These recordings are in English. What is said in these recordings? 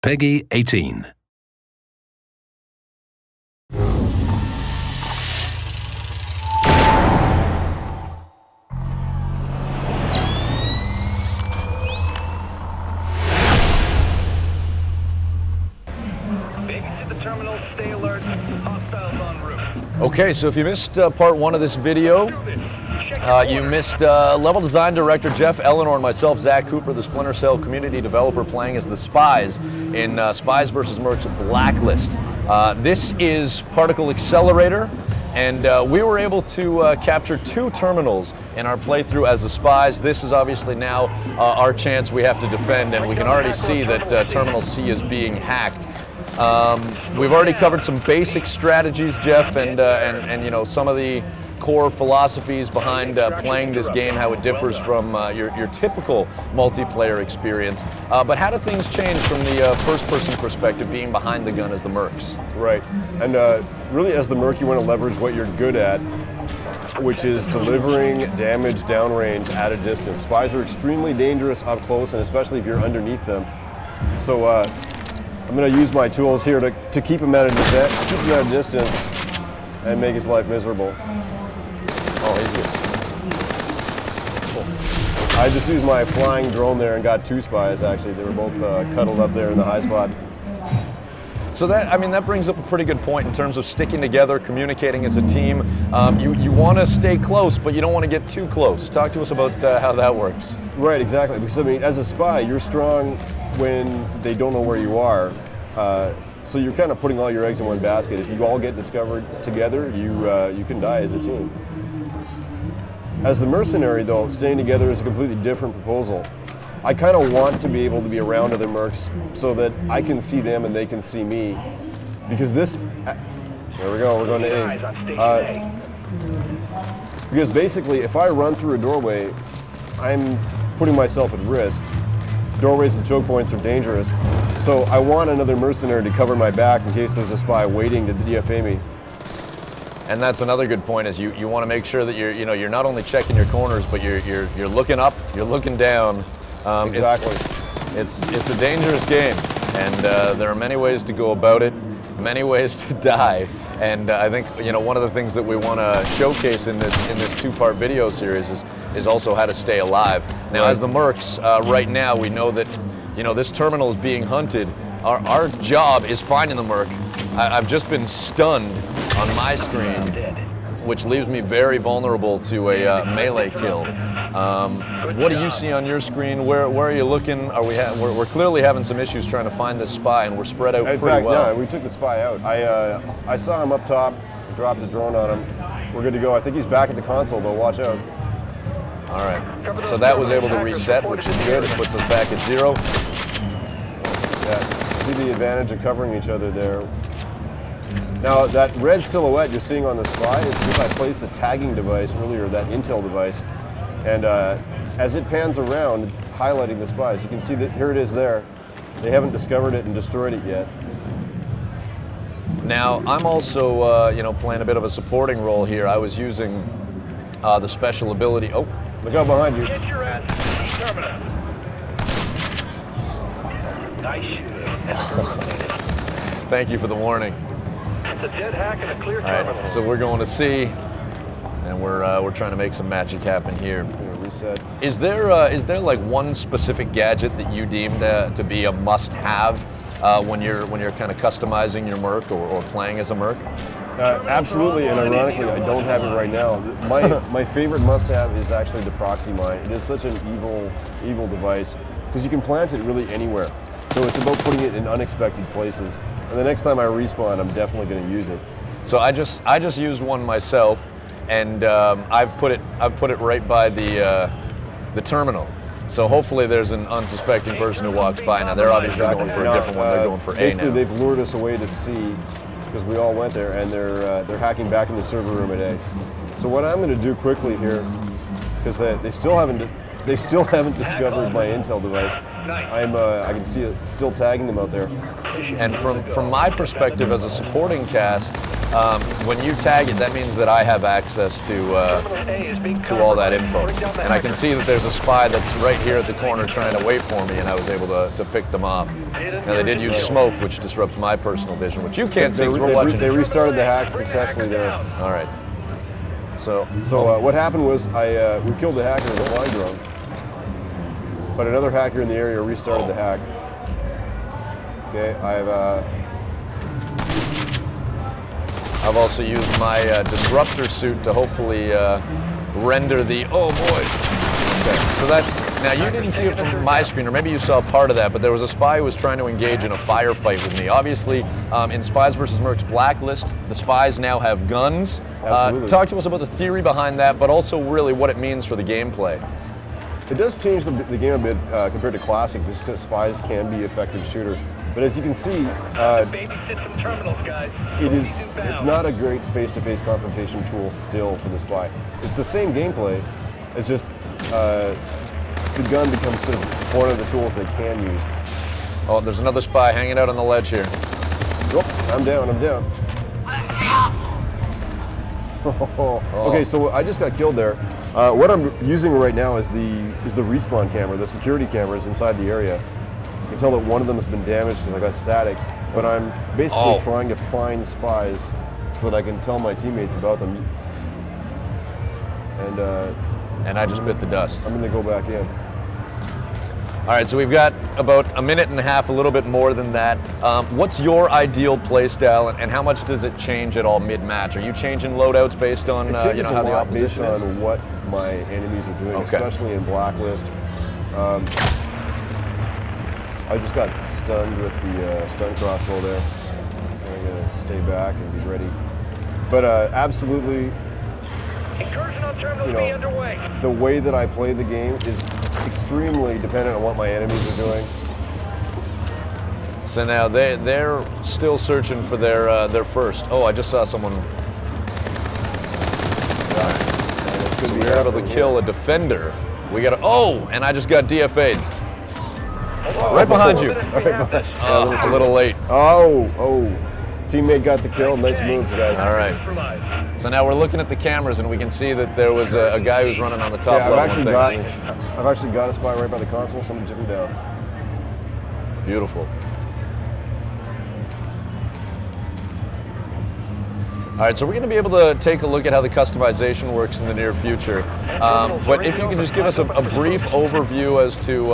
Peggy 18. Exit the terminal, stay alert, hostiles en route. Okay, so if you missed part one of this video, you missed level design director Geoff Ellenor and myself, Zack Cooper, the Splinter Cell Community Developer, playing as the Spies in Spies vs. Mercs Blacklist. This is Particle Accelerator, and we were able to capture 2 terminals in our playthrough as the Spies. This is obviously now our chance we have to defend, and we can already see that Terminal C is being hacked. We've already covered some basic strategies, Geoff, and you know, some of the core philosophies behind playing this game, how it differs from your typical multiplayer experience. But how do things change from the first-person perspective, being behind the gun as the Mercs? Right, and really as the Merc you want to leverage what you're good at, which is delivering damage downrange at a distance. Spies are extremely dangerous up close, and especially if you're underneath them. So I'm going to use my tools here to keep him at a distance and make his life miserable. Oh, he's good. Cool. I just used my flying drone there and got 2 Spies, actually. They were both cuddled up there in the high spot. So that, I mean, that brings up a pretty good point in terms of sticking together, communicating as a team. You want to stay close, but you don't want to get too close. Talk to us about how that works. Right, exactly. Because, I mean, as a spy, you're strong when they don't know where you are. So you're kind of putting all your eggs in one basket. If you all get discovered together, you can die as a team. As the mercenary, though, staying together is a completely different proposal. I kind of want to be able to be around other Mercs so that I can see them and they can see me. Because this, there we go, we're going to A. Because basically, if I run through a doorway, I'm putting myself at risk. Doorways and choke points are dangerous. So I want another mercenary to cover my back in case there's a spy waiting to DFA me. And that's another good point, is you want to make sure that you're not only checking your corners, but you're looking up, you're looking down. Exactly. It's a dangerous game, and there are many ways to go about it, many ways to die. And I think one of the things that we want to showcase in this 2-part video series is also how to stay alive. Now, as the Mercs, right now we know that this terminal is being hunted. Our job is finding the Merc. I've just been stunned on my screen, which leaves me very vulnerable to a melee kill. What do you see on your screen? Where are you looking? We're clearly having some issues trying to find this spy, and we're spread out pretty well. Yeah, we took the spy out. I saw him up top, dropped the drone on him. We're good to go. I think he's back at the console, though. Watch out. All right. So that was able to reset, which is good. It puts us back at 0. Yeah. See the advantage of covering each other there. Now, that red silhouette you're seeing on the spy is because I placed the tagging device earlier, that intel device. And as it pans around, it's highlighting the spies. You can see that here it is there. They haven't discovered it and destroyed it yet. Now, I'm also, playing a bit of a supporting role here. I was using the special ability. Oh, look out behind you. Get your ass to terminal. Nice. Thank you for the warning. It's a dead hack and a clear terminal. All right, so we're going to C, and we're trying to make some magic happen here. Reset. Is there like one specific gadget that you deem to be a must-have when you're kind of customizing your Merc or playing as a Merc? Absolutely, and ironically, I don't have it right now. My favorite must-have is actually the proxy mine. It is such an evil device because you can plant it really anywhere. So it's about putting it in unexpected places. And the next time I respawn, I'm definitely going to use it. So I just used one myself, and I've put it right by the terminal. So hopefully there's an unsuspecting person who walks by. Now they're obviously going for a different one. They're going for A now. Basically, they've lured us away to C because we all went there, and they're hacking back in the server room at A. So what I'm going to do quickly here, because they still haven't discovered my intel device. I can see it still tagging them out there. And from my perspective as a supporting cast, When you tag it, that means that I have access to all that info. And I can see that there's a spy that's right here at the corner trying to wait for me, and I was able to pick them off. Now they did use smoke, which disrupts my personal vision, which you can't see because we're watching. They restarted the hack successfully there. All right. So what happened was we killed the hacker with a flying drone, but another hacker in the area restarted the hack. Okay, I've also used my disruptor suit to hopefully render the, oh boy. Okay, so that, now you didn't see it from my screen, or maybe you saw part of that, but there was a spy who was trying to engage in a firefight with me. Obviously, in Spies versus Mercs Blacklist, the spies now have guns. Talk to us about the theory behind that, but also really what it means for the gameplay. It does change the game a bit compared to Classic, just because spies can be effective shooters. But as you can see, it's not a great face-to-face confrontation tool still for the spy. It's the same gameplay, it's just the gun becomes sort of one of the tools they can use. Oh, there's another spy hanging out on the ledge here. Oh, I'm down. Okay, so I just got killed there. What I'm using right now is the respawn camera, the security cameras inside the area. You can tell that one of them has been damaged because I got static, but I'm basically trying to find spies so that I can tell my teammates about them. And I just bit the dust. I'm going to go back in. All right, so we've got about a minute and a half, a little bit more than that. What's your ideal play style, and how much does it change at all mid-match? Are you changing loadouts based on how the opposition based on what my enemies are doing, especially in Blacklist. I just got stunned with the stun crossbow there. I'm going to stay back and be ready. But absolutely, the way that I play the game is extremely dependent on what my enemies are doing. So now they're still searching for their first. Oh, I just saw someone. So we're able to kill a defender. We got and I just got DFA'd. Right behind you. A little late. Teammate got the kill. Nice moves, guys. All right. So now we're looking at the cameras, and we can see that there was a guy who's running on the top level. I've actually got a spy right by the console. Someone took him down. Beautiful. All right, so we're going to be able to take a look at how the customization works in the near future. But if you can just give us a brief overview as to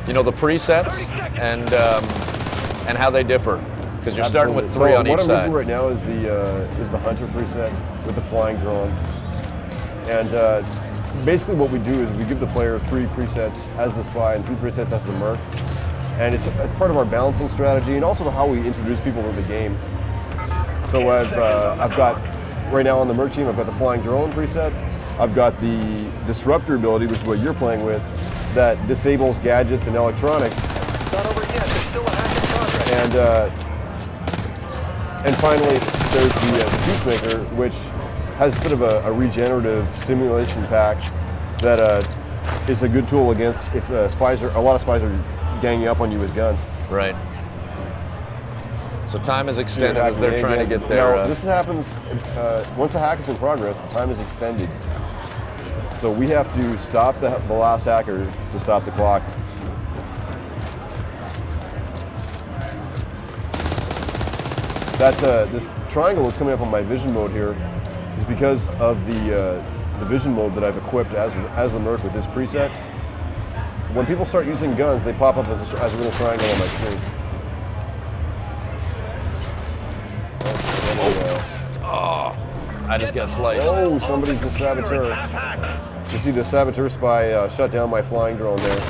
the presets and how they differ, because you're starting with 3 on each side. What I'm using right now is the Hunter preset with the flying drone, and basically what we do is we give the player 3 presets as the spy and 3 presets as the Merc, and it's part of our balancing strategy and also how we introduce people to the game. So I've got, right now on the Merc team, I've got the flying drone preset. I've got the disruptor ability, which is what you're playing with, that disables gadgets and electronics. Not over yet, there's still a hack in progress. And finally, there's the Peacemaker, which has sort of a regenerative stimulation pack that is a good tool against if a lot of spies are ganging up on you with guns. Right. So time is extended as they're trying to get there. Now, this happens, once a hack is in progress, the time is extended. So we have to stop the last hacker to stop the clock. This triangle is coming up on my vision mode here is because of the vision mode that I've equipped as the Merc with this preset. When people start using guns, they pop up as a little triangle on my screen. I just got sliced. Oh, somebody's a saboteur. You see the saboteur spy shut down my flying drone there.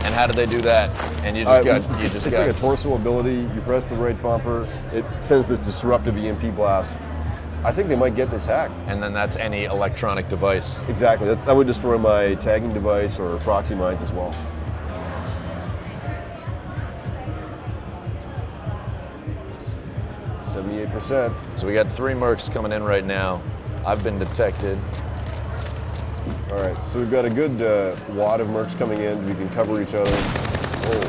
And how did they do that? And you just got. It's like a torso ability. You press the right bumper, it sends this disruptive EMP blast. I think they might get this hack. And then that's any electronic device. Exactly. That would destroy my tagging device or proxy mines as well. %. So we got 3 Mercs coming in right now. I've been detected. All right, so we've got a good wad of Mercs coming in. We can cover each other. Oh.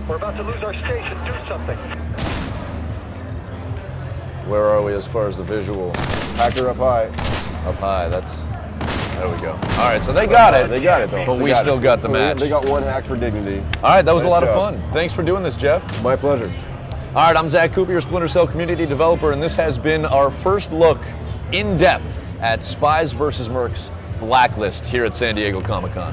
We're about to lose our station. Do something. Where are we as far as the visual? Hacker up high. Up high, that's, there we go. All right, so they got it. They got it though. But we still got the match. They got one hack for dignity. All right, that was a lot of Nice fun. Thanks for doing this, Geoff. My pleasure. All right, I'm Zack Cooper, your Splinter Cell Community Developer, and this has been our first look in depth at Spies versus Mercs Blacklist here at San Diego Comic-Con.